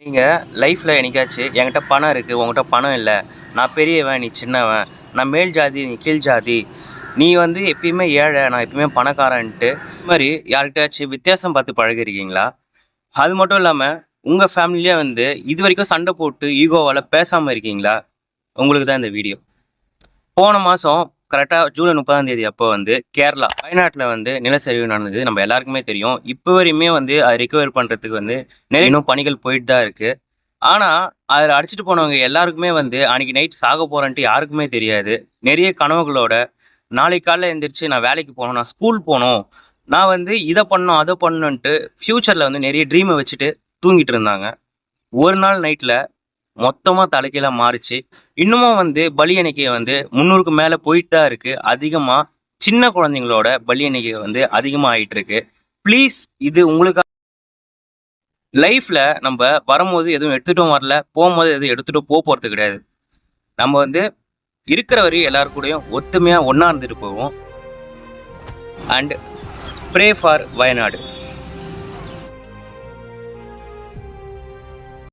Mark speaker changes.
Speaker 1: நீங்க லைஃப்ல என்னைக்காச்சும் என்கிட்ட பணம் இருக்கு, உன்கிட்ட பணம் இல்ல. நான் பெரியவன், நீ சின்னவன். நான் மேல் ஜாதி, நீ கீழ் ஜாதி. நீ வந்து எப்பயுமே ஏழை, நான் எப்பயுமே பணக்காரன்ட்டு, இது மாரி யார்கிட்டயாச்சும் வித்தியாசம் பார்த்து பழகியிருக்கீங்களா? அது மட்டும் இல்லாம, உங்க ஃபேமிலிலயே வந்து இதுவரைக்கும் சண்டை போட்டு ஈகோவால பேசாம இருக்கீங்களா? உங்களுக்கு தான் இந்த வீடியோ. போன மாசம் கரெக்ட்டா ஜூலை 30ஆம் தேதி அப்போ வந்து கேரளா, வயநாட்ல வந்து நிலச்சரிவு நடந்தது. நம்ம எல்லாருக்குமே தெரியும். இப்ப வரையுமே வந்து அத ரிகவர் பண்றதுக்கு வந்து நிறைய இன்னும் பணிகள் போயிட்டு தான் இருக்கு. ஆனா, அதுல அடிச்சுட்டு போனவங்க எல்லாருக்குமே வந்து அன்னைக்கு நைட் சாக போறேன்ட்டு யாருக்குமே தெரியாது. நெறைய கனவுகளோட, நாளைக்கு காலைல எந்திரிச்சு நான் வேலைக்கு போணும், நான் ஸ்கூல் போணும், நான் வந்து இத பண்ணணும், அத பண்ணணுன்ட்டு ஃபியூச்சர்ல வந்து நெறைய ட்ரீம வச்சுட்டு தூங்கிட்டு இருந்தாங்க. ஒரு நாள் நைட்ல மொத்தமா தலைகீழா மாறுச்சு. இன்னமும் வந்து பலி எண்ணிக்கை வந்து 300க்கு மேல போயிட்டு தான் இருக்கு. அதிகமா சின்ன குழந்தைங்களோட பலி எண்ணிக்கை வந்து அதிகமா ஆயிட்டு இருக்கு. ப்ளீஸ் இது உங்களுக்கா லைஃப்ல நம்ப வரும்போது எதுவும் எடுத்துட்டும் வரல, போம்போது எதுவும் எடுத்துட்டு போறது கிடையாது. நம்ம வந்து இருக்கிற வரையும் எல்லார் கூடயும் ஒத்துமையா ஒண்ணா இருந்துட்டு போவோம். And pray for Wayanad.